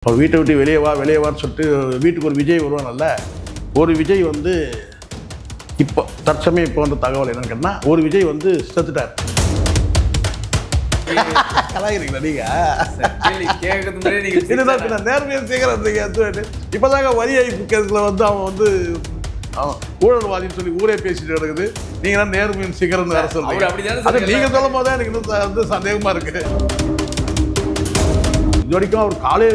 இப்போ வீட்டை விட்டு வெளியே வான்னு சொல்லிட்டு வீட்டுக்கு ஒரு விஜய் வருவானல்ல, ஒரு விஜய் வந்து இப்போ தற்சமயம் இப்போ வந்த தகவல் என்னன்னு கேட்டால், ஒரு விஜய் வந்து செத்துட்டார். கலாயிருக்கீங்களா நீங்கள்? நேர்மையாக சீக்கிரம் இப்போதாங்க வரி ஏய்ப்பு கேஸில் வந்து அவன் வந்து ஊழல்வாதின்னு சொல்லி ஊரே பேசிட்டு கிடக்குது. நீங்க நேர்மையின் சிகரம் வேற சொல்றீங்க. அது நீங்க சொல்லும் போது எனக்கு இன்னும் வந்து சந்தேகமா இருக்கு. இது வரைக்கும் அவர் காலே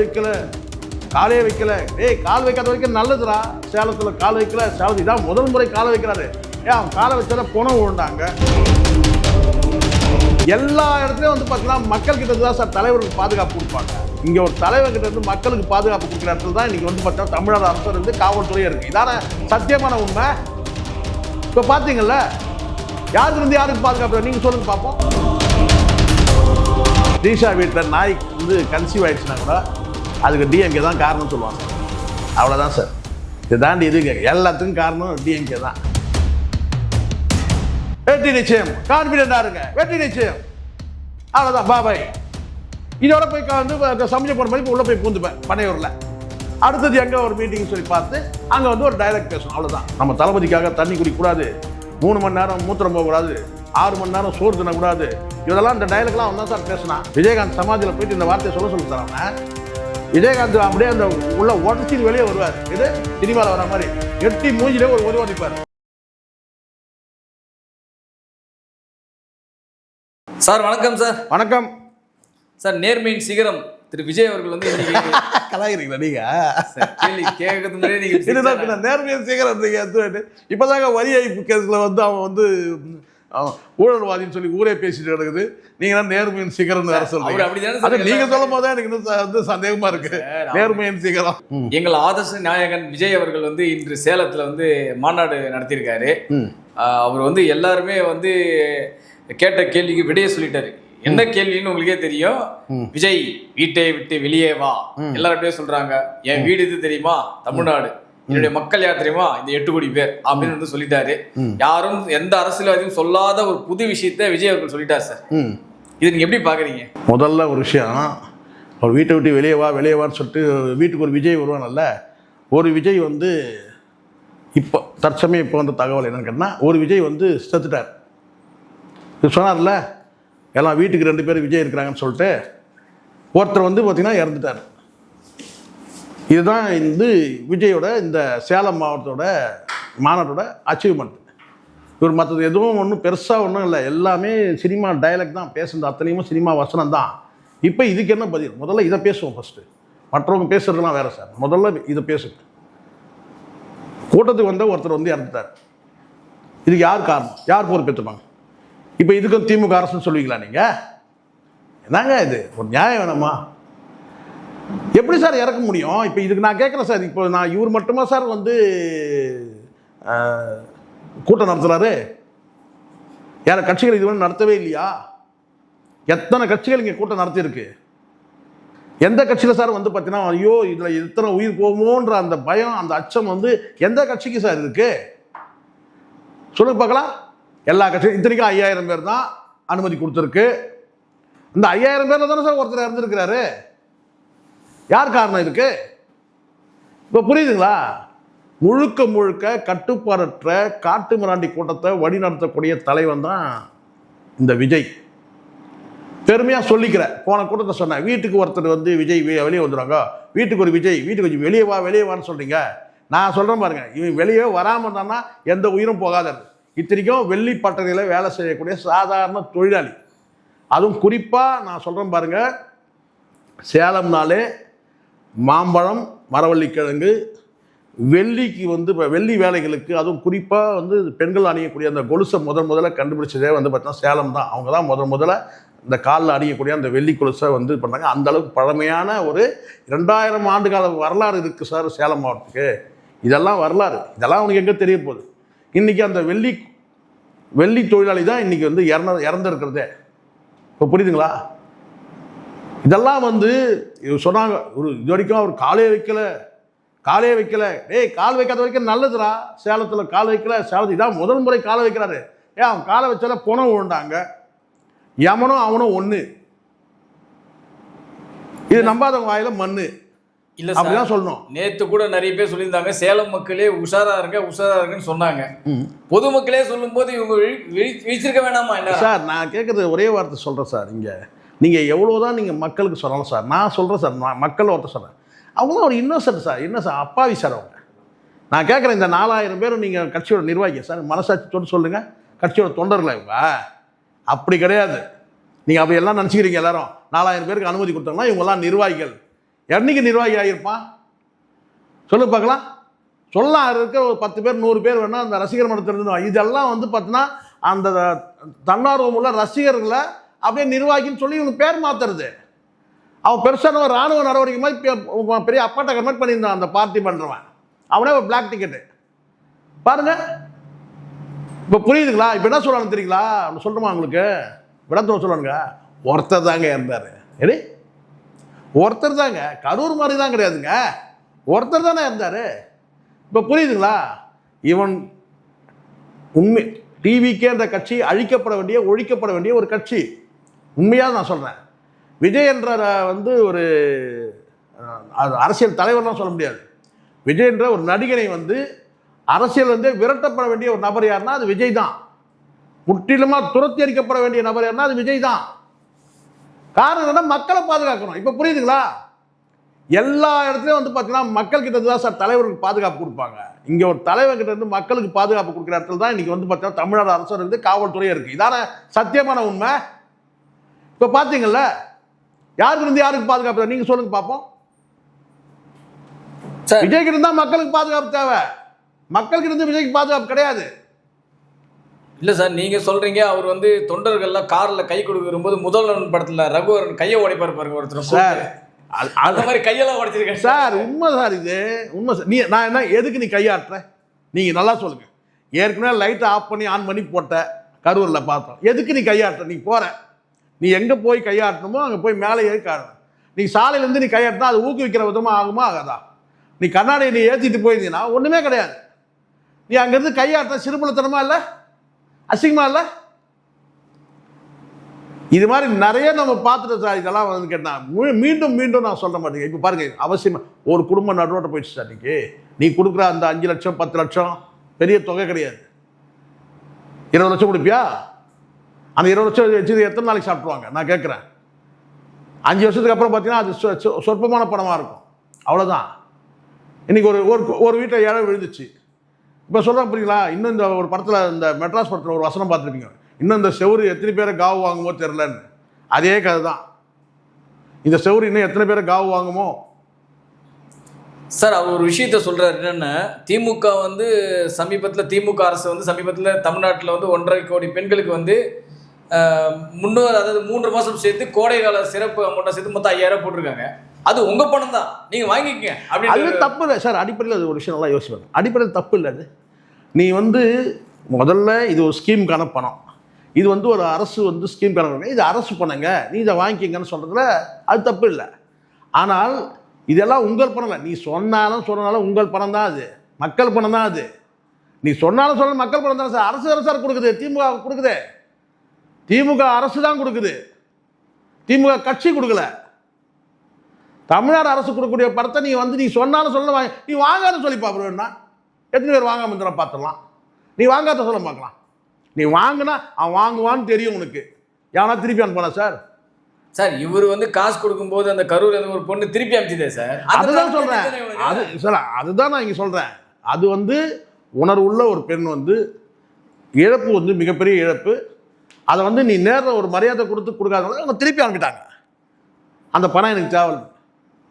வைக்கல. ஏய், கால் வைக்காத வரைக்கும் நல்லதுடா. சேலத்துல கால் வைக்கல, சேலத்து இதான் முதல் முறை காலை வைக்கிறாரு. அவன் காலை வச்சால பணம் விழுந்தாங்க. எல்லா இடத்துலயும் வந்து பார்த்தீங்கன்னா மக்கள் கிட்ட தான் சார் தலைவருக்கு பாதுகாப்பு கொடுப்பாங்க. இங்க ஒரு தலைவர் கிட்ட இருந்து மக்களுக்கு பாதுகாப்பு கொடுக்குற இடத்துல தான் இன்னைக்கு வந்து பார்த்தீங்கன்னா தமிழ்நாடு அரசு இருந்து காவல்துறையே இருக்கு. இதான சத்தியமான உண்மை. இப்போ பார்த்தீங்கல்ல, யாருக்கு இருந்து யாருக்கு பாதுகாப்பு நீங்க சொல்லுங்க பார்ப்போம். தீஷா வீட்டில் நாய்க்கு வந்து கன்சீவ் ஆயிடுச்சுன்னா கூட அதுக்கு டிஎம்கே தான் காரணம் சொல்லுவாங்க. அவ்வளோதான் சார். இதை தாண்டி எதுக்கு எல்லாத்துக்கும் காரணம் டிஎம்கே தான். வெற்றி நிச்சயம், கான்பிடண்டா இருங்க, வெற்றி நிச்சயம், அவ்வளோதான். பாபாய். இதோட போய் வந்து சமைச்ச போன மாதிரி உள்ள போய் பூந்துப்பேன் பனையூரில். அடுத்தது எங்கே ஒரு மீட்டிங் சொல்லி பார்த்து அங்கே வந்து ஒரு டைலாக் பேசணும். அவ்வளோதான். நம்ம தளபதிக்காக தண்ணி குடிக்கக்கூடாது, 3 மணி நேரம் மூத்திரம் போகக்கூடாது, 6 மணி நேரம் சோறு தின்னக்கூடாது, இதெல்லாம் இந்த டைலாக்லாம் அவன் தான் சார் பேசினா. விஜயகாந்த் சமாஜில் போயிட்டு இந்த வார்த்தையை சொல்லி தரான். விஜயகாந்த் அப்படியே அந்த உள்ள உடச்சி வெளியே வருவார். இது சினிமாவில் வர மாதிரி எட்டி மூஞ்சிலே ஒரு ஒருவாதிப்பார். சார் வணக்கம். சார் வணக்கம் சார். நேர்மையின் சிகரம் திரு விஜய் அவர்கள் வந்து கலாயிருக்கீங்களா நீங்க? கேட்கறது முன்னாடி நேர்மையின் சிகரம் இப்போதாங்க வரி ஏய்ப்பு கேஸில் வந்து அவன் வந்து ஊழல்வாதின்னு சொல்லி ஊரே பேசிட்டு கிடக்குது. நீங்க நேர்மையின் சிகரம் வேற சொல்றீங்க. அது நீங்க சொல்லும் போதே எனக்கு இன்னும் வந்து சந்தேகமா இருக்கு. நேர்மையின் சிகரம். எங்கள் ஆதர்ச நாயகன் விஜய் அவர்கள் வந்து இன்று சேலத்துல வந்து மாநாடு நடத்தியிருக்காரு. அவர் வந்து எல்லாருமே வந்து கேட்ட கேள்விக்கு விடைய சொல்லிட்டாரு. என்ன கேள்வின்னு உங்களுக்கே தெரியும். விஜய் வீட்டை விட்டு வெளியே வா, எல்லாரும் அப்படியே சொல்றாங்க. என் வீடு இது தெரியுமா? தமிழ்நாடு. என்னுடைய மக்கள் யார் தெரியுமா? இந்த 8 கோடி பேர் அப்படின்னு வந்து சொல்லிட்டாரு. யாரும் எந்த அரசியல்வாதியும் சொல்லாத ஒரு புது விஷயத்த விஜய் அவர்கள் சொல்லிட்டார் சார். இது நீங்க எப்படி பாக்குறீங்க? முதல்ல ஒரு விஷயம், அவர் வீட்டை விட்டு வெளியே வான்னு சொல்லிட்டு வீட்டுக்கு ஒரு விஜய் வருவானல்ல, ஒரு விஜய் வந்து இப்போ தற்சமயம் இப்போ வந்த தகவல் என்னன்னு கேட்டால், ஒரு விஜய் வந்து செத்துட்டார். இது சொன்னார்ல, எல்லாம் வீட்டுக்கு 2 பேர் விஜய் இருக்கிறாங்கன்னு சொல்லிட்டு ஒருத்தர் வந்து பார்த்தீங்கன்னா இறந்துட்டார். இதுதான் வந்து விஜயோட இந்த சேலம் மாவட்டத்தோட மாநாட்டோட அச்சீவ்மெண்ட். இவர் மற்றது எதுவும் ஒன்றும் பெருசாக ஒன்றும் இல்லை, எல்லாமே சினிமா டைலாக் தான் பேசுறது, அத்தனையும் சினிமா வசனம் தான். இப்போ இதுக்கு என்ன பதில்? முதல்ல இதை பேசுவோம் ஃபஸ்ட்டு. மற்றவங்க பேசுறதுலாம் வேற சார். முதல்ல இதை பேசுங்க. கூட்டத்துக்கு வந்த ஒருத்தர் வந்து இறந்துட்டார். இதுக்கு யார் காரணம்? யார் பொறுப்பேற்றுப்பாங்க? இப்போ இதுக்கும் திமுக அரசுன்னு சொல்லுவீங்களா நீங்கள்? என்னங்க இது ஒரு நியாயம் வேணாமா? எப்படி சார் இறக்க முடியும்? இப்போ இதுக்கு நான் கேட்குறேன் சார். இப்போ நான் இவர் மட்டுமா சார் வந்து கூட்டம் நடத்துகிறாரு? யார கட்சிகள் இது நடத்தவே இல்லையா? எத்தனை கட்சிகள் இங்கே கூட்டம் நடத்தியிருக்கு? எந்த கட்சியில் சார் வந்து பார்த்தீங்கன்னா ஐயோ இதில் எத்தனை உயிர் போகுமோன்ற அந்த பயம், அந்த அச்சம் வந்து எந்த கட்சிக்கு சார் இருக்கு? சொல்லுங்க பார்க்கலாம். எல்லா கட்சியும் இத்தனைக்கும் 5000 பேர் தான் அனுமதி கொடுத்துருக்கு. இந்த 5000 பேர்ல தானே சார் ஒருத்தர் இறந்துருக்கிறாரு. யார் காரணம் இதுக்கு? இப்போ புரியுதுங்களா? முழுக்க கட்டுப்பாடற்ற காட்டு மிராண்டி கூட்டத்தை வழி நடத்தக்கூடிய தலைவன் தான் இந்த விஜய். பெருமையாக சொல்லிக்கிற போன கூட்டத்தை சொன்னேன், வீட்டுக்கு ஒருத்தர் வந்து விஜய் வெளியே வந்துடுவாங்க, வீட்டுக்கு ஒரு விஜய், வீட்டுக்கு கொஞ்சம் வெளியே வான்னு சொல்றீங்க. நான் சொல்கிறேன் பாருங்க, இவன் வெளியே வராமல் இருந்தான்னா எந்த உயிரும் போகாதது. இத்தனைக்கும் வெள்ளி பட்டறையில் வேலை செய்யக்கூடிய சாதாரண தொழிலாளி. அதுவும் குறிப்பாக நான் சொல்கிறேன் பாருங்க, சேலம்னாலே மாம்பழம், மரவள்ளிக்கிழங்கு, வெள்ளிக்கு வந்து இப்போ வெள்ளி வேலைகளுக்கு, அதுவும் குறிப்பாக வந்து பெண்கள் அணியக்கூடிய அந்த கொலுசை முதல்ல கண்டுபிடிச்சதே வந்து பார்த்தீங்கன்னா சேலம் தான். அவங்க தான் முதல்ல இந்த காலில் அணியக்கூடிய அந்த வெள்ளி கொலுசை வந்து பண்ணாங்க. அந்த அளவுக்கு பழமையான ஒரு 2000 ஆண்டு கால வரலாறு இருக்குது சார் சேலம் மாவட்டத்துக்கு. இதெல்லாம் வரலாறு, இதெல்லாம் அவனுக்கு எங்கே தெரிய போகுது? இன்றைக்கி அந்த வெள்ளி தொழிலாளி தான் இன்றைக்கி வந்து இறந்துருக்கிறதே. இப்போ புரியுதுங்களா? இதெல்லாம் வந்து சொன்னாங்க. இது வரைக்கும் அவர் காலே வைக்கல. ஏய், கால் வைக்காத வரைக்கும் நல்லதுடா. சேலத்தில் கால் வைக்கல, சேலத்து இதான் முதல் முறை காலை வைக்கிறாரு. அவன் காலை வச்சால பணம் விழுந்தாங்க. யமனும் அவனும் ஒன்று. இது நம்பாதவங்க வாயில மண்ணு. இல்ல அப்படிதான் சொல்லணும். நேத்து கூட நிறைய பேர் சொல்லியிருந்தாங்க, சேலம் மக்களே உஷாரா இருங்கன்னு சொன்னாங்க. பொதுமக்களே சொல்லும்போது இவங்க விழிச்சிருக்க வேணாமா என்ன சார்? நான் கேட்குறது ஒரே வார்த்தை சொல்கிறேன் சார். இங்கே நீங்கள் எவ்வளோதான் நீங்கள் மக்களுக்கு சொல்லலாம் சார். நான் சொல்கிறேன் சார், நான் மக்கள் ஒருத்தர் சொல்கிறேன், அவங்களாம் ஒரு இன்னோசன்ட் சார். என்ன சார் அப்பாவி சார் அவங்க. நான் கேட்குறேன், இந்த 4000 பேரும் நீங்கள் கட்சியோட நிர்வாகிங்க சார், மனசாட்சி தொட்டு சொல்லுங்கள், கட்சியோட தொண்டர்களா இவங்க? அப்படி கிடையாது. நீங்கள் அப்படி எல்லாம் நினச்சிக்கிறீங்க. எல்லாரும் 4000 பேருக்கு அனுமதி கொடுத்தாங்கன்னா இவங்கெல்லாம் நிர்வாகிகள். என்னைக்கு நிர்வாகி ஆகியிருப்பான் சொல்லு பார்க்கலாம். சொல்லலாம் இருக்க ஒரு 10 பேர் 100 பேர் வேணா அந்த ரசிகர் மன்றத்திலிருந்து. இதெல்லாம் வந்து பார்த்தீங்கன்னா அந்த தன்னார்வம் உள்ள ரசிகர்களை அப்படியே நிர்வாகின்னு சொல்லி இவங்க பேர் மாத்துறது. அவன் பெருசான ஒரு ராணுவ நடவடிக்கை மாதிரி பெரிய அப்பாட்ட கன்வெர்ட் பண்ணியிருந்தான் அந்த பார்ட்டி பண்ணுறவன். அவனே ஒரு பிளாக் டிக்கெட்டு பாருங்க. இப்போ புரியுதுங்களா? இப்போ என்ன சொல்லணும் தெரியுங்களா? அப்படி சொல்கிறோமா உங்களுக்கு? விடத்துல சொல்லணுங்க, ஒருத்தர் தாங்க இருந்தார். எது ஒருத்தர் தாங்க, கரூர் மாதிரி தான் கிடையாதுங்க, ஒருத்தர் தானே இருந்தார். இப்போ புரியுதுங்களா? இவன் உண்மை டிவிக்கே அந்த கட்சி அழிக்கப்பட வேண்டிய, ஒழிக்கப்பட வேண்டிய ஒரு கட்சி. உண்மையாக நான் சொல்கிறேன். விஜய் என்ற வந்து ஒரு அரசியல் தலைவர்லாம் சொல்ல முடியாது. விஜய் என்ற ஒரு நடிகனை வந்து அரசியல் வந்து விரட்டப்பட வேண்டிய ஒரு நபர் யாருன்னா அது விஜய் தான். முற்றிலுமாக துரத்தி அடிக்கப்பட வேண்டிய நபர் யாருன்னா அது விஜய் தான். காரணம் என்னன்னா மக்களை பாதுகாக்கணும். இப்போ புரியுதுங்களா? எல்லா இடத்துலையும் வந்து பார்த்தீங்கன்னா மக்கள் கிட்ட தான் சார் தலைவருக்கு பாதுகாப்பு கொடுப்பாங்க. இங்கே ஒரு தலைவர் கிட்ட இருந்து மக்களுக்கு பாதுகாப்பு கொடுக்குற இடத்துல தான் இன்னைக்கு வந்து பார்த்தீங்கன்னா தமிழ்நாடு அரசு இருக்குது, காவல்துறையே இருக்குது. இதான சத்தியமான உண்மை. இப்போ பார்த்தீங்கல்ல, யாருக்கு இருந்து யாருக்கு பாதுகாப்பு? நீங்கள் சொல்லுங்க பார்ப்போம். விஜய்க்கு இருந்தா மக்களுக்கு பாதுகாப்பு தேவை, மக்களுக்கு இருந்து விஜய்க்கு பாதுகாப்பு கிடையாது. இல்ல சார், நீங்க சொல்றீங்க அவர் வந்து தொண்டர்கள்லாம் கார்ல கை கொடுக்கும்போது முதல்வன் படத்துல ரகுவரன் கையை உடைப்பாரு பாருங்க ஒருத்தர் சார். அந்த மாதிரி கையெல்லாம் உடைச்சிருக்கேன் சார். உண்மை சார், இது உண்மை சார். நான் என்ன எதுக்கு நீ கையாட்டுற? நீங்க நல்லா சொல்லுங்க. ஏற்கனவே லைட்டை ஆஃப் பண்ணி ஆன் பண்ணி போட்ட கரூர்ல பார்த்தோம். எதுக்கு நீ கையாட்டுற? நீ போற, நீ எங்க போய் கையாட்டணுமோ அங்க போய் மேலே ஏறி காரணம். நீ சாலையிலேருந்து நீ கையாட்டினா அது ஊக்குவிக்கிற விதமா ஆகுமா ஆகாதா? நீ கண்ணாடியை நீ ஏற்றிட்டு போயிருந்தீங்கன்னா ஒன்றுமே கிடையாது. நீ அங்கேருந்து கையாட்ட சிறுபுலத்தனமா இல்லை, அசிங்கமா இல்லை? இது மாதிரி நிறைய நம்ம பார்த்துட்டு சார். இதெல்லாம் வந்து கேட்டால் மீண்டும் மீண்டும் நான் சொல்ல மாட்டேங்க. இப்போ பாருங்க, அவசியமா ஒரு குடும்பம் நடுவோட்ட போயிடுச்சு சார். இன்னைக்கு நீ கொடுக்குற அந்த 5 லட்சம் 10 லட்சம் பெரிய தொகை கிடையாது. 20 லட்சம் கொடுப்பியா? அந்த 20 லட்சம் வச்சு எத்தனை நாளைக்கு சாப்பிடுவாங்க நான் கேட்குறேன். 5 வருஷத்துக்கு அப்புறம் பார்த்தீங்கன்னா அது சொற்பமான பணமாக இருக்கும், அவ்வளோதான். இன்னைக்கு ஒரு வீட்டில் ஏழை விழுந்துச்சு. இப்போ சொல்கிறாங்க புரியுங்களா? இன்னும் இந்த ஒரு படத்தில், இந்த மெட்ராஸ் படத்தில் ஒரு வசனம் பார்த்துருப்பீங்க, இன்னும் இந்த செவுரு எத்தனை பேரை காவு வாங்குமோ தெரிலன்னு. அதே கதை தான். இந்த செவுரு இன்னும் எத்தனை பேரை காவு வாங்குமோ. சார், அவர் ஒரு விஷயத்த சொல்றாரு. என்னன்னா, திமுக வந்து சமீபத்தில், திமுக அரசு வந்து சமீபத்தில் தமிழ்நாட்டில் வந்து 1.5 கோடி பெண்களுக்கு வந்து அதாவது 3 மாதம் சேர்த்து கோடை கால சிறப்பு அமௌண்ட்டை சேர்த்து மொத்தம் 5000 போட்டிருக்காங்க. அது உங்க பணம் தான், நீங்க வாங்கிக்கங்க அப்படி. அது தப்பு இல்லை சார். அடிப்படையில் அது ஒரு விஷயம் நல்லா யோசிப்பாங்க. அடிப்படையில் தப்பு இல்லை. அது நீ வந்து முதல்ல இது ஒரு ஸ்கீமுக்கான பணம், இது வந்து ஒரு அரசு வந்து ஸ்கீம் கணக்கு, இது அரசு பணங்க, நீ இதை வாங்கிக்கிங்கன்னு சொல்றதுல அது தப்பு இல்லை. ஆனால் இதெல்லாம் உங்கள் பணம் இல்லை. நீ சொன்னாலும் உங்கள் பணம் தான், அது மக்கள் பணம் தான். அது நீ சொன்னாலும் சொல்ல மக்கள் பணம் தான் சார். அரசு கொடுக்குது, திமுக கொடுக்குது, திமுக அரசு தான் கொடுக்குது, திமுக கட்சி கொடுக்கல. தமிழ்நாடு அரசு கொடுக்கக்கூடிய படத்தை நீ வந்து நீ சொன்னாலும் சொல்ல நீ வாங்காத சொல்லி பார்ப்பா. எத்தனை பேர் வாங்காம இருந்தாலும் பார்த்துடலாம். நீ வாங்காத சொல்ல பார்க்கலாம். நீ வாங்கினா அவன் வாங்குவான்னு தெரியும் உனக்கு. யானா திருப்பி அனுப்பல சார். சார், இவர் வந்து காசு கொடுக்கும்போது அந்த கரூர் ஒரு பொண்ணு திருப்பி அனுப்பிச்சதே சார். அதுதான் சொல்றேன். அது சார், அதுதான் நான் இங்கே சொல்றேன். அது வந்து உணர்வுள்ள ஒரு பெண் வந்து இழப்பு வந்து மிகப்பெரிய இழப்பு. அதை வந்து நீ நேரில் ஒரு மரியாதை கொடுக்காதனால அவங்க திருப்பி அனுப்பிட்டாங்க. அந்த பணம் எனக்கு தேவை.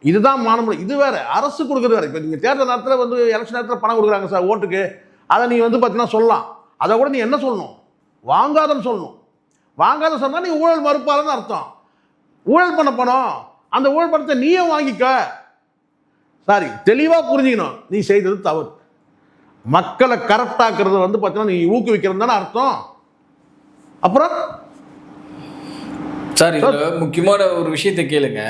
இதுதான் மானமுறை. இது வேற, அரசு கொடுக்குறது வேற. இப்போ நீங்கள் தேர்தல் நேரத்தில் வந்து எலெக்ஷன் நேரத்தில் பணம் கொடுக்குறாங்க சார் ஓட்டுக்கு, அதை நீ வந்து பார்த்தீங்கன்னா சொல்லலாம். அதை கூட நீ என்ன சொல்லணும்? வாங்காதன்னு சொல்லணும். வாங்காத சொன்னால் நீ ஊழல் மறுப்பாளன்னு அர்த்தம். ஊழல் பண்ண பணம், அந்த ஊழல் பணத்தை நீயே வாங்கிக்க. சாரி, தெளிவாக புரிஞ்சுக்கணும். நீ செய்தது தவறு. மக்களை கரெக்டாக்குறது வந்து பார்த்தீங்கன்னா நீ ஊக்குவிக்கிறது தானே அர்த்தம். அப்புறம் சார், இதுல முக்கியமான ஒரு விஷயத்தை கேளுங்க.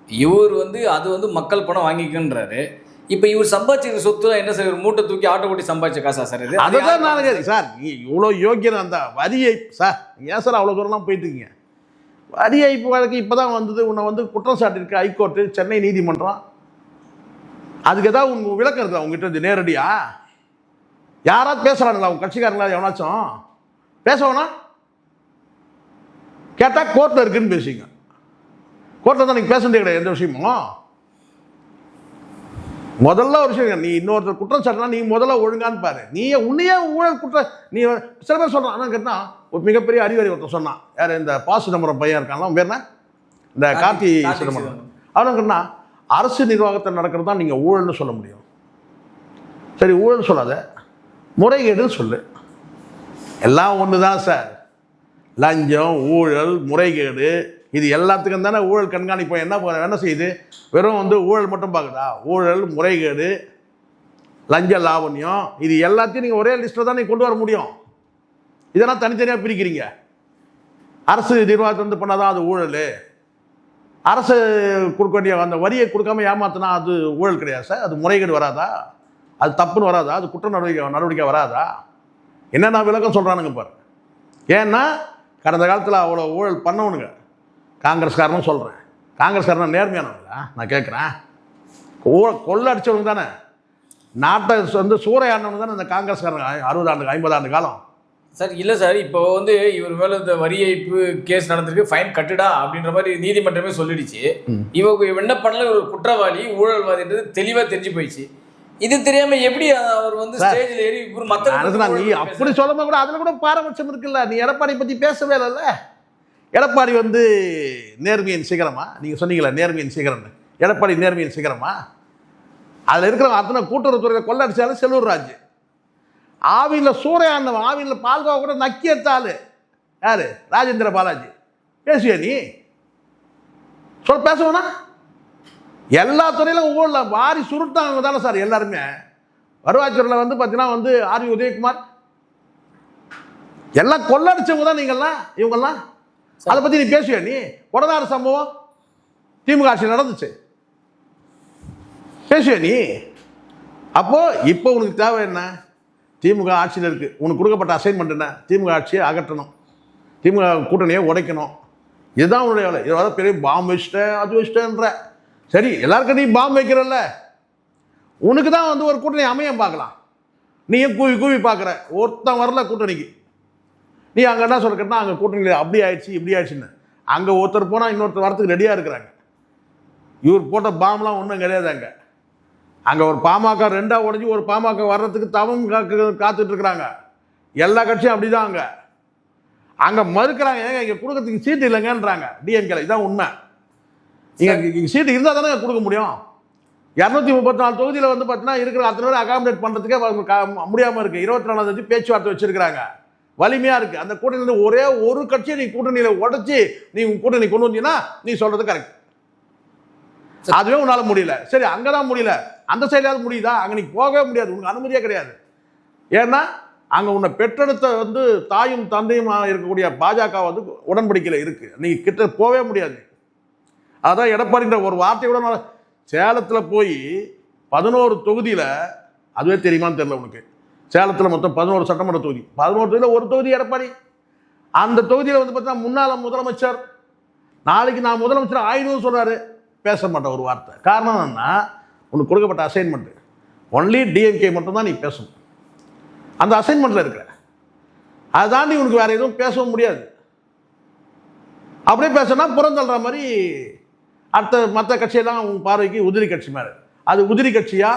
இவர் வந்து அது வந்து மக்கள் பணம் வாங்கிக்கின்றாரு. இப்போ இவர் சம்பாதிச்ச சொத்து என்ன சார்? ஒரு மூட்டை தூக்கி ஆட்டோ ஓட்டி சம்பாதிச்ச காசா சார் இது? அதுதான் நான் சார், நீ இவ்வளோ யோக்கியம் அந்த வரி ஏய்ப்பு சார். ஏன் சார் அவ்வளோ தூரம்லாம் போயிட்டு இருக்கீங்க? வரி ஏய்ப்பு வழக்கு இப்போ தான் வந்தது. உன்னை வந்து குற்றம் சாட்டியிருக்கு ஹைகோர்ட்டு, சென்னை நீதிமன்றம். அதுக்கு ஏதாவது உங்க விளக்கம் இருக்குதா உங்ககிட்ட இருந்து நேரடியா? யாராவது பேசுறாங்களா உங்க கட்சிக்காரங்களா? எவனாச்சும் பேசவனா? கேட்டா கோர்ட்ல இருக்குன்னு பேசுங்க. கோர்ட்ல தான் நீங்க பேச வேண்டிய கிடையாது எந்த விஷயமும். முதல்ல ஒரு விஷயம், நீ இன்னொருத்தர் குற்றம் சாட்டினா நீ முதல்ல ஒழுங்கான்னு பாரு. நீ உன்னையே ஊழல் குற்றம் நீ சில பேர் சொல்றான். ஆனால் கேட்டா ஒரு மிகப்பெரிய அறிவாளி ஒருத்தர் சொன்னான். யார்? இந்த பா சிதம்பரம் பையன் இருக்காங்களா, அவன் பேர் என்ன? இந்த கார்த்தி சிதம்பரம். அவன் கேட்டா அரசு நிர்வாகத்தில் நடக்கிறது தான் நீங்கள் ஊழல்னு சொல்ல முடியும். சரி, ஊழல் சொல்லாத, முறைகேடுன்னு சொல்லு. எல்லாம் ஒன்று தான் சார். லஞ்சம், ஊழல், முறைகேடு, இது எல்லாத்துக்கும் தானே ஊழல் கண்காணிப்பு என்ன செய்யுது? வெறும் ஊழல் மட்டும் பார்க்குதா? ஊழல், முறைகேடு, லஞ்ச லாவண்யம், இது எல்லாத்தையும் நீங்கள் ஒரே லிஸ்ட்டில் தான் நீங்கள் கொண்டு வர முடியும். இதெல்லாம் தனித்தனியாக பிரிக்கிறீங்க. அரசு நிர்வாகத்தை பண்ணாதான் அது ஊழல். அரசு கொடுக்க வேண்டிய அந்த வரியை கொடுக்காம ஏமாத்தினா அது ஊழல் கிடையாது சார். அது முறைகேடு வராதா? அது தப்புன்னு வராதா? அது குற்ற நடவடிக்கை வராதா? என்னென்ன விளக்கம் சொல்கிறானுங்க பாரு. ஏன்னா கடந்த காலத்தில் அவ்வளோ ஊழல் பண்ணவனுங்க காங்கிரஸ்காரனும் சொல்கிறேன். காங்கிரஸ்காரனா நேர்மையானவங்களா நான் கேட்குறேன்? கொள்ள அடித்தவங்க தானே, நாட்டை சூறையாடினவங்க தானே இந்த காங்கிரஸ்காரங்க 60 ஆண்டு 50 ஆண்டு காலம். சார் இல்லை சார், இப்போ இவர் மேலே இந்த வரி ஏய்ப்பு கேஸ் நடந்திருக்கு, ஃபைன் கட்டுடா அப்படின்ற மாதிரி நீதிமன்றமே சொல்லிடுச்சு. இவங்க என்ன பண்ணல, ஒரு குற்றவாளி ஊழல்வாதின்றது தெளிவாக தெரிஞ்சு போயிடுச்சு. இது தெரியாம எப்படி அவர் ஸ்டேஜில் ஏறி நீ அப்படி சொல்லும்போது கூட அதில் கூட பாரபட்சம் இருக்குல்ல. நீ எடப்பாடி பற்றி பேசவே இல்லைல்ல. எடப்பாடி நேர்மையின் சிகரமா? நீங்கள் சொன்னீங்களா நேர்மையின் சிகரம்னு. எடப்பாடி நேர்மையின் சிகரமா? அதில் இருக்கிற அத்தனை கூட்டுறவுத்துறையில் கொள்ளடிச்சாலும் செல்லூர் ராஜ். ஆவியில் சூறையாண்டவன், ஆவியில் பால்காவை கூட நக்கி எடுத்தாள் யாரு? ராஜேந்திர பாலாஜி. பேசுவியா நீ? பேசுவனா? எல்லா துறையிலும் ஊழல் வாரி சுருட்டாங்க தானே சார் எல்லாருமே. வருவாய்த்துறையில் பார்த்தீங்கன்னா ஆர்வி உதயகுமார் எல்லாம் கொள்ளடிச்சவங்க தான் நீங்கள்லாம், இவங்கெல்லாம். அதை பற்றி நீ பேசுவியா நீ? கொடநாடு சம்பவம் திமுக ஆட்சி நடந்துச்சு, பேசுவியா நீ? அப்போ இப்போ உனக்கு தேவை என்ன? திமுக ஆட்சியில் இருக்குது, உனக்கு கொடுக்கப்பட்ட அசைன்மெண்ட் என்ன? திமுக ஆட்சியை அகற்றணும், திமுக கூட்டணியை உடைக்கணும். இதுதான் உன்னுடைய வேலை. இதாவது பெரிய பாம்பு வச்சுட்டேன் அது வச்சுட்டேன்ற. சரி, எல்லாருக்கும் நீ பாம்பு வைக்கிறல்ல, உனக்கு தான் ஒரு கூட்டணி அமைய பார்க்கலாம். நீயும் கூவி கூவி பார்க்குற, ஒருத்தன் வரல கூட்டணிக்கு. நீ அங்கே என்ன சொல்லிக்கிட்டா அங்கே கூட்டணியில் அப்படி ஆயிடுச்சு இப்படி ஆயிடுச்சுன்னு. அங்கே ஒருத்தர் போனால் இன்னொருத்தர் வரத்துக்கு ரெடியாக இருக்கிறாங்க. இவர் போட்ட பாம்பெலாம் ஒன்றும் கிடையாது. அங்கே ஒரு பாமக 2ஆக உடஞ்சி ஒரு பாமக வர்றதுக்கு தவம் காத்துட்டு இருக்கிறாங்க. எல்லா கட்சியும் அப்படி தான். அங்கே மறுக்கிறாங்க. ஏங்க இங்கே கொடுக்கறதுக்கு சீட்டு இல்லைங்கன்றாங்க டிஎம்கேல. இதுதான் உண்மை. இங்கே சீட்டு இருந்தால் தானே கொடுக்க முடியும். 234 தொகுதியில் பார்த்தீங்கன்னா இருக்கிற அத்தனை பேர் அகாமடேட் பண்ணுறதுக்கே முடியாமல் இருக்குது. 24ஆம் தேதி பேச்சுவார்த்தை வச்சுருக்கிறாங்க. வலிமையாக இருக்குது. அந்த கூட்டணியில் ஒரே ஒரு கட்சியை நீ கூட்டணியில் உடச்சி நீ கூட்டணி கொண்டு வந்தீங்கன்னா நீ சொல்கிறது கரெக்ட். அதுவே உன்னால் முடியல. சரி, அங்கே தான் முடியல, அந்த சைடாவது முடியுதா? அங்கே நீ போகவே முடியாது, உனக்கு அனுமதியே கிடையாது. ஏன்னா அங்கே உன்னை பெற்றெடுத்த தாயும் தந்தையும் இருக்கக்கூடிய பாஜக உடன்படிக்கையில் இருக்குது. நீ கிட்ட போகவே முடியாது. அதான் எடப்பாடின்ற ஒரு வார்த்தையோட சேலத்தில் போய் 11 தொகுதியில், அதுவே தெரியுமான்னு தெரியல உனக்கு. சேலத்தில் மொத்தம் 11 சட்டமன்ற தொகுதி, 11 தொகுதியில் ஒரு தொகுதி எடப்பாடி. அந்த தொகுதியில் பார்த்தீங்கன்னா முன்னாள் முதலமைச்சர், நாளைக்கு நான் முதலமைச்சர் ஆயிடும்னு சொல்கிறாரு. பேச மாட்டேன் ஒரு வார்த்தை. காரணம் என்னன்னா, உனக்கு கொடுக்கப்பட்ட அசைன்மெண்ட் ஒன்லி டிஎம்கே மட்டும்தான் நீ பேசணும். அந்த அசைன்மெண்ட்டில் இருக்கிற அதை தாண்டி உனக்கு வேறு எதுவும் பேசவும் முடியாது. அப்படியே பேசினா புறந்தள்ளுற மாதிரி மற்ற கட்சியெல்லாம் உன் பார்வைக்கு உதிரி கட்சி மாதிரி. அது உதிரி கட்சியா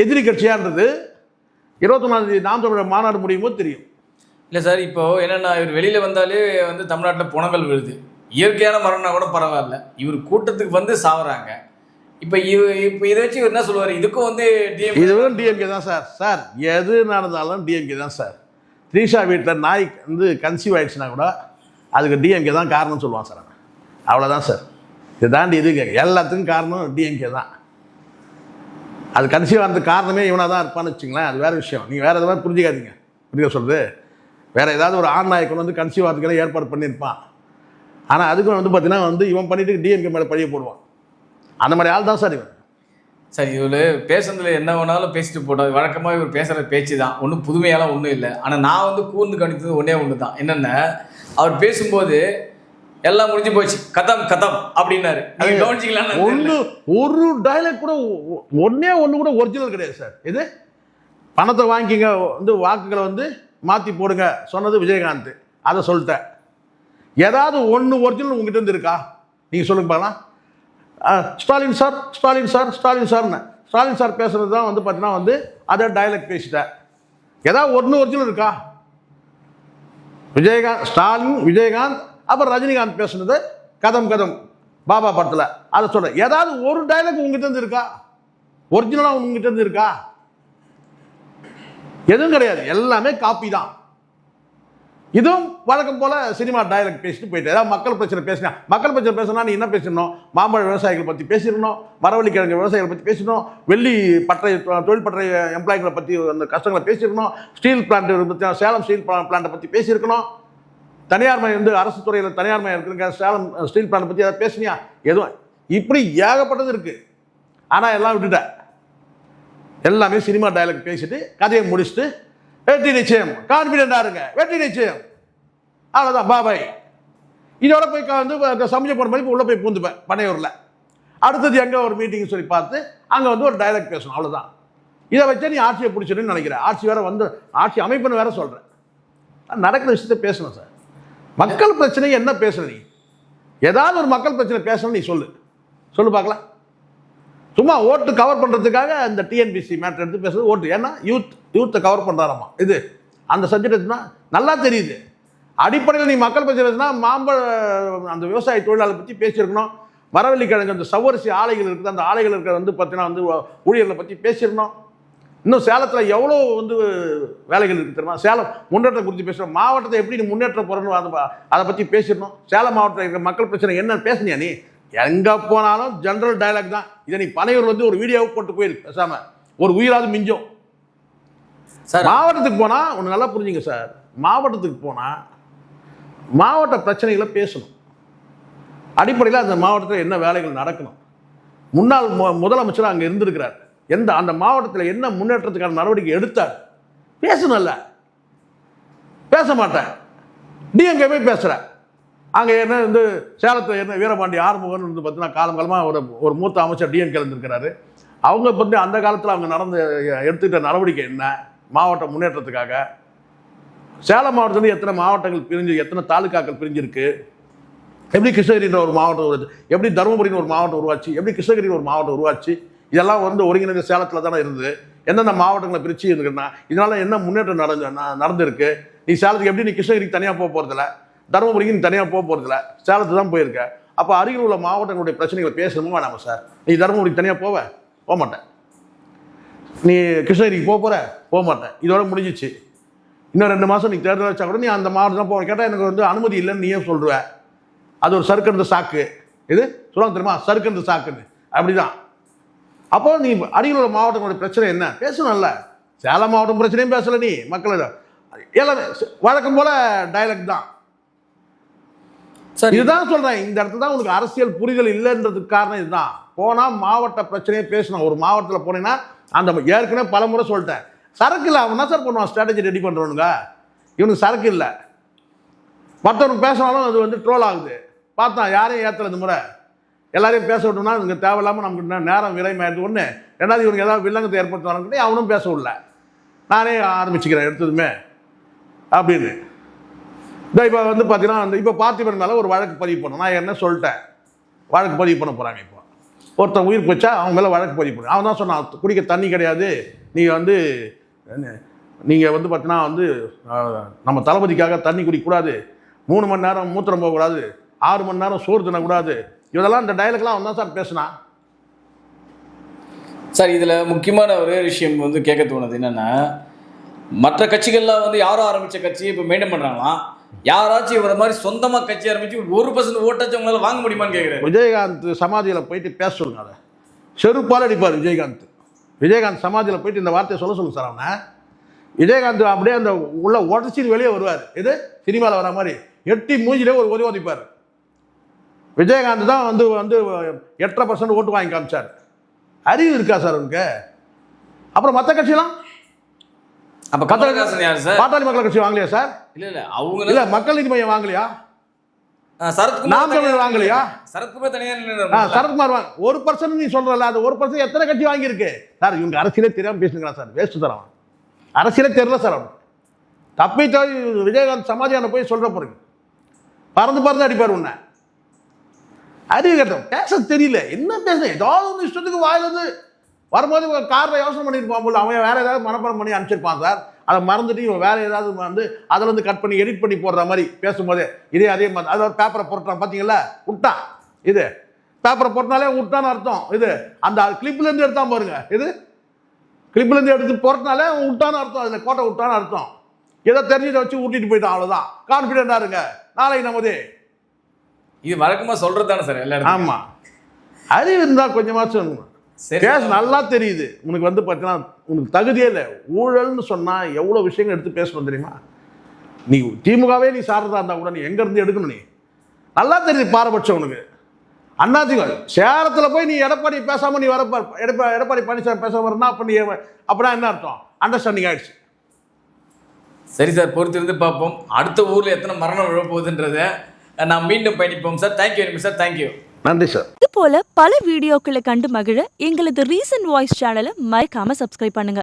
எதிரி கட்சியான்றது 21ஆம் தேதி நாம் தமிழர் மாநாடு முடியும் போது தெரியும். இல்லை சார், இப்போ என்னென்னா இவர் வெளியில் வந்தாலே தமிழ்நாட்டில் புனங்கள் விழுது. இயற்கையான மரணம்னா கூட பரவாயில்ல, இவர் கூட்டத்துக்கு சாவறாங்க. இப்போ இதை வச்சு இவர் என்ன சொல்லுவார்? இதுக்கும் இதுவும் டிஎம்கே தான் சார். சார் எது நடந்தாலும் டிஎம்கே தான் சார். த்ரீஷா வீட்டில் நாய் கன்சீவ் ஆயிடுச்சுன்னா கூட அதுக்கு டிஎம்கே தான் காரணம்னு சொல்லுவான் சார். அவ்வளோதான் சார். இது தாண்டி இது எல்லாத்துக்கும் காரணம் டிஎம்கே தான். அது கன்சீவ் ஆகிறதுக்கு காரணமே இவனாக தான் இருப்பான்னு வச்சுங்களேன். அது வேறு விஷயம். நீங்கள் வேறு எதாவது புரிஞ்சிக்காதீங்க. புரியுது சொல்கிறது? வேறு ஏதாவது ஒரு ஆண் நாயை கொண்டு கன்சீவ் ஆகிறதுக்கெல்லாம் ஏற்பாடு பண்ணியிருப்பான். ஆனால் அதுக்கும் பார்த்தீங்கன்னா இவன் பண்ணிட்டு டிஎம்கே மேலே பழிய போடுவான். அந்த மாதிரி ஆள் தான் சார் இவன். சார் இவர் பேசுறதுல என்ன வேணாலும் பேசிட்டு போட்டோம். வழக்கமாக இவர் பேசுகிற பேச்சு தான், ஒன்றும் புதுமையாலாம் ஒன்றும் இல்லை. ஆனால் நான் கூர்ந்து கணித்தது ஒன்றே ஒன்று தான். என்னென்ன, அவர் பேசும்போது எல்லாம் முடிஞ்சு போச்சு, கதம் கதம் அப்படின்னாரு. நீங்க கவனிச்சிக்கலாம்னு ஒரு டைலாக் கூட ஒன்று கூட ஒரிஜினல் கிடையாது சார். இது பணத்தை வாங்கிக்கிங்க, வந்து வாக்குகளை வந்து மாற்றி போடுங்க சொன்னது விஜயகாந்த். அதை சொல்லிட்டேன். ஏதாவது ஒன்று ஒரிஜினல் உங்ககிட்ட இருந்து இருக்கா? நீங்கள் சொல்லுங்க பார்க்கலாம். ஸ்டாலின் சார் ஸ்டாலின் சார் ஸ்டாலின் சார்னு ஸ்டாலின் சார் பேசுறது தான் வந்து பார்த்தீங்கன்னா வந்து அதை டைலாக் பேசிட்டேன். ஏதாவது ஒன்று ஒரிஜினல் இருக்கா? விஜயகாந்த், ஸ்டாலின், விஜயகாந்த், அப்புறம் ரஜினிகாந்த் பேசுனது கதம் கதம் பாபா படத்தில் அதை சொல்கிறேன். ஏதாவது ஒரு டைலாக் உங்ககிட்ட இருந்து இருக்கா? ஒரிஜினலாக உங்ககிட்ட இருந்து இருக்கா? எதுவும் கிடையாது. எல்லாமே காப்பி தான். இதுவும் வழக்கம் போல சினிமா டைலாக் பேசிட்டு போயிட்டு ஏதாவது மக்கள் பிரச்சனை பேசினா, மக்கள் பிரச்சனை பேசினா நீ என்ன பேசணும்? மாம்பழ விவசாயிகளை பற்றி பேசிடணும், மரவள்ளிக்கிழங்கு விவசாயிகளை பற்றி பேசணும், வெள்ளி பட்டறை தொழில் பட்டறை எம்ப்ளாய்களை பற்றி அந்த கஷ்டங்களை பேசியிருக்கணும், ஸ்டீல் பிளான்ட் பற்றி சேலம் ஸ்டீல் பிளான்ட்டை பற்றி பேசியிருக்கணும், தனியார் மயம் வந்து அரசு துறையில் தனியார் மயம் இருக்குங்க சேலம் ஸ்டீல் பிளான்ட் பற்றி ஏதாவது பேசினியா? எதுவும் இப்படி ஏகப்பட்டது இருக்கு. ஆனால் எல்லாம் விட்டுட்டேன். எல்லாமே சினிமா டைலாக் பேசிட்டு கதையை முடிச்சுட்டு வெற்றி நிச்சயம், கான்ஃபிடென்ட்டாக இருங்க, வெற்றி நிச்சயம், அவ்வளோதான், பாபாய். இதோட போய் வந்து சமைச்ச போன மாதிரி உள்ளே போய் பூந்துப்பேன் பனையூரில். அடுத்தது எங்கே ஒரு மீட்டிங் சொல்லி பார்த்து அங்கே வந்து ஒரு டைலாக் பேசணும், அவ்வளோதான். இதை வச்சா நீ ஆட்சியை பிடிச்சிடுன்னு நினைக்கிறேன். ஆட்சி வேற வந்து ஆட்சி அமைப்புன்னு வேற சொல்கிறேன். நடக்கிற விஷயத்த பேசணும் சார். மக்கள் பிரச்சனை என்ன பேசுற நீ? ஏதாவது ஒரு மக்கள் பிரச்சனை பேசணும் நீ சொல்லு பார்க்கலாம். சும்மா ஓட்டு கவர் பண்ணுறதுக்காக இந்த டிஎன்பிசி மேட்டர் எடுத்து பேசுறது ஓட்டு. ஏன்னா யூத்தை கவர் பண்ணுறாராமா. இது அந்த சப்ஜெக்ட் எடுத்துனா நல்லா தெரியுது. அடிப்படையில் நீ மக்கள் பிரச்சனை பேசுனா மாம்பழ அந்த விவசாய தொழிலாளரை பற்றி பேசியிருக்கணும், மரவள்ளிக்கிழங்கு அந்த சவ்வரிசி ஆலைகள் இருக்குது, அந்த ஆலைகள் இருக்கிற வந்து பார்த்தீங்கன்னா வந்து ஊழியர்களை பற்றி பேசியிருக்கணும். இன்னும் சேலத்தில் எவ்வளோ வந்து வேலைகள் இருக்குது தெரியுமா? சேலம் முன்னேற்றம் குறித்து பேசுகிறோம். மாவட்டத்தை எப்படி நீ முன்னேற்றம் போகிறணும் அதை பற்றி பேசிடணும். சேலம் மாவட்டத்தில் இருக்கிற மக்கள் பிரச்சனை என்ன பேசுனியா நீ? எங்கே போனாலும் ஜென்ரல் டைலாக் தான். இதை நீ பனையூர் வந்து ஒரு வீடியோவுக்கு போட்டு போயிருக்கு பேசாமல், ஒரு உயிராது மிஞ்சும் சார். மாவட்டத்துக்கு போனால் ஒன்று நல்லா புரிஞ்சுங்க சார். மாவட்டத்துக்கு போனால் மாவட்ட பிரச்சனைகளை பேசணும். அடிப்படையில் அந்த மாவட்டத்தில் என்ன வேலைகள் நடக்கணும். முன்னாள் முதலமைச்சர் அங்கே இருந்திருக்கிறார். அந்த மாவட்டத்தில் என்ன முன்னேற்றத்துக்கான நடவடிக்கை எடுத்தார் பேசணும்ல. பேச மாட்டேன். டிஎம்கே போய் பேசுகிறேன். அங்கே என்ன வந்து சேலத்தில் என்ன வீரபாண்டி ஆறுமுகன் வந்து பார்த்தீங்கன்னா காலமாக ஒரு மூத்த அமைச்சர் டிஎம்கே இருந்திருக்கிறாரு. அவங்க பற்றி அந்த காலத்தில் அவங்க எடுத்துக்கிட்ட நடவடிக்கை என்ன மாவட்ட முன்னேற்றத்துக்காக? சேலம் மாவட்டத்தில் எத்தனை மாவட்டங்கள் பிரிஞ்சு, எத்தனை தாலுக்காக்கள் பிரிஞ்சிருக்கு, எப்படி கிருஷ்ணகிரின்ற ஒரு மாவட்டம், எப்படி தருமபுரின்னு ஒரு மாவட்டம் உருவாச்சு, எப்படி கிருஷ்ணகிரின்னு ஒரு மாவட்டம் உருவாச்சு, இதெல்லாம் வந்து ஒருங்கிணைந்த சேலத்தில் தானே இருந்தது. எந்தெந்த மாவட்டங்களை பிரித்து இருக்குன்னா இதனால என்ன முன்னேற்றம் நடந்திருக்கு? நீ சேலத்துக்கு எப்படி நீ கிருஷ்ணகிரிக்கு தனியாக போக போகிறதில்ல, தருமபுரிக்கு நீ தனியாக போக போகிறதில்ல, சேலத்து தான் போயிருக்க. அப்போ அருகில் உள்ள மாவட்டங்களுடைய பிரச்சனைகளை பேசணுமா வேணாமா சார்? நீ தருமபுரிக்கு தனியாக போக மாட்டேன், நீ கிருஷ்ணகிரிக்கு போக மாட்டேன், இதோட முடிஞ்சிச்சு. இன்னும் 2 மாதம் நீ தேர்தல் வச்சா கூட நீ அந்த மாவட்டம் தான் போக. கேட்டால் எனக்கு வந்து அனுமதி இல்லைன்னு நீயே சொல்லுவேன். அது ஒரு சறுக்கந்த சாக்கு. இது சொல்லுவாங்க தெரியுமா, சறுக்கந்த சாக்குன்னு. அப்படிதான். அப்போ நீ அருகில் உள்ள மாவட்டங்களுடைய பிரச்சனை என்ன பேசணும்ல. சேலம் மாவட்டம் பிரச்சனையும் பேசலை நீ. மக்களிடம் எல்லாமே வழக்கம் போல டைலாக் தான். இதுதான் சொல்றேன். இந்த இடத்துல தான் உனக்கு அரசியல் புரிதல் இல்லைன்றதுக்கு காரணம் இதுதான். போனால் மாவட்ட பிரச்சனையே பேசணும். ஒரு மாவட்டத்தில் போனீங்கன்னா அந்த ஏற்கனவே பல முறை சொல்லிட்டேன், சரக்கு இல்லை. அவன் தான் சார் பண்ணுவான், ஸ்ட்ராட்டஜி ரெடி பண்ணுறவனுங்க. இவனுக்கு சரக்கு இல்லை. மற்றவனுக்கு பேசினாலும் அது வந்து ட்ரோல் ஆகுது. பார்த்தா யாரையும் ஏற்றல. இந்த முறை எல்லாரையும் பேச விட்டோம்னா இங்கே தேவையில்லாமல் நமக்கு நேரம் விலைமாயிடுது. ஒன்று. ரெண்டாவது இவனுக்கு ஏதாவது வில்லங்கத்தை ஏற்படுத்துவாங்கன்னு அவனும் பேச விடல. நானே ஆரம்பிச்சுக்கிறேன் எடுத்ததுமே அப்படின்னு. இப்போ வந்து பார்த்தீங்கன்னா இப்போ பார்த்திபன் மேலே ஒரு வழக்கு பதிவு பண்ணணும். நான் என்ன சொல்லிட்டேன், வழக்கு பதிவு பண்ண போகிறாங்க. இப்போ ஒருத்தன் உயிர் போச்சா அவன் மேலே வழக்கு பதிவு பண்ணு. அவன் தான் சொன்னான், குடிக்க தண்ணி கிடையாது, நீங்கள் வந்து பார்த்தீங்கன்னா வந்து நம்ம தளபதிக்காக தண்ணி குடிக்கக்கூடாது, 3 மணி நேரம் மூத்திரம் போகக்கூடாது, 6 மணி நேரம் சோறு தின்னக்கூடாது. இதெல்லாம் இந்த டைலாக்லாம் அவன் தான் சார் பேசினான். சார் இதில் முக்கியமான ஒரே விஷயம் வந்து கேட்க தோணுது என்னென்னா, மற்ற கட்சிகள்லாம் வந்து யாரும் ஆரம்பித்த கட்சியை இப்போ மெயின்டைன் பண்ணுறாங்களாம். யாராச்சும் இவர மாதிரி சொந்தமாக கட்சி ஆரம்பிச்சு 1% ஓட்டாச்சும் அவங்களால வாங்க முடியுமான்னு கேட்குறேன். விஜயகாந்த் சமாதியில் போயிட்டு பேச சொல்லுங்க. அதை செருப்பால் அடிப்பார் விஜயகாந்த் சமாதியில் போயிட்டு இந்த வார்த்தையை சொல்லுங்க சார். அவனை விஜயகாந்த் அப்படியே அந்த உள்ள உடச்சிட்டு வெளியே வருவார். இது சினிமாவில் வர மாதிரி எட்டி மூஞ்சிலே ஒரு ஒதிப்பார். விஜயகாந்த் தான் வந்து 8.5% ஓட்டு வாங்கி காமிச்சார். அறிவு இருக்கா சார் அவனுக்கு? அப்புறம் மற்ற கட்சியெல்லாம் அப்போ கமலஹாசன் யார் சார்? பாட்டாளி மக்கள் கட்சி வாங்கலையா சார்? இல்லை அவங்க இல்லை மக்கள் நீதி மையம் வாங்கலையா? நாம் தமிழர் வாங்கலையா? சரத்குமார் தனியா சரத்குமார் வாங்க 1% நீ சொல்றல, அது 1% எத்தனை கட்சி வாங்கியிருக்கு சார்? இவங்க அரசியலே தெரியாம பேசுங்களா சார்? வேஸ்ட் சார், அவன் அரசியலே தெரியல சார். அவன் தப்பி தவி விஜயகாந்த் சமாஜான போய் சொல்ற போறீங்க, பறந்து அடிப்பார் உன்னை. அறிவு கட்டம், பேச தெரியல, என்ன பேச, ஏதாவது ஒன்று இஷ்டத்துக்கு வாயிலிருந்து வரும்போது காரில் யோசனை பண்ணியிருப்பான் போல. அவன் வேற ஏதாவது மனப்பாடம் பண்ணி அனுப்பிச்சிருப்பான் சார். அதை மறந்துட்டு இவன் வேற ஏதாவது வந்து அதில் இருந்து கட் பண்ணி எடிட் பண்ணி போடுற மாதிரி பேசும்போதே அதே மாதிரி அதாவது பேப்பரை போட்டான் பார்த்தீங்களா, விட்டான். இது பேப்பரை போட்டனாலே விட்டான்னு அர்த்தம். இது அந்த கிளிப்லேருந்து எடுத்தான் பாருங்க, இது கிளிப்லேருந்து எடுத்து போட்டனாலே விட்டான்னு அர்த்தம். அதில் கோட்டை விட்டான்னு அர்த்தம். ஏதோ தெரிஞ்சதை வச்சு ஊட்டிட்டு போயிட்டான், அவ்வளோதான். கான்ஃபிடென்ட்டாக இருங்க, நாளைக்கு நமது இது வழக்கமா சொல்றது தானே சார் எல்லாரும்? ஆமா, அறிவு இருந்தால் கொஞ்சமாச்சும் கேஸ் நல்லா தெரியுது உனக்கு. வந்து பார்த்தீங்கன்னா உனக்கு தகுதியே இல்லை. ஊழல்னு சொன்னால் எவ்வளோ விஷயங்கள் எடுத்து பேசணும் தெரியுமா? நீ திமுகவே நீ சாரதா இருந்தால் கூட நீ எங்கேருந்து எடுக்கணும்? நீ நல்லா தெரியுது பாரபட்சம் உனக்கு. அண்ணாதிகள் சேலத்தில் போய் நீ எடப்பாடி பேசாமல் நீ வரப்ப எடப்பாடி பழனிசாமி பேச வரனா அப்போ நீ அப்படின்னா என்ன அர்த்தம்? அண்டர்ஸ்டாண்டிங் ஆயிடுச்சு. சரி சார், பொறுத்திருந்து பார்ப்போம். அடுத்த ஊரில் எத்தனை மரணம் விழப்போகுதுன்றதை நான் மீண்டும் பயணிப்போம் sir. Thank you very much sir. Thank you, நன்றி சார். இது போல பல வீடியோக்களை கண்டு மகிழ எங்களது ரீசன்ட் வாய்ஸ் சேனலை மறக்காம சப்ஸ்கிரைப் பண்ணுங்க.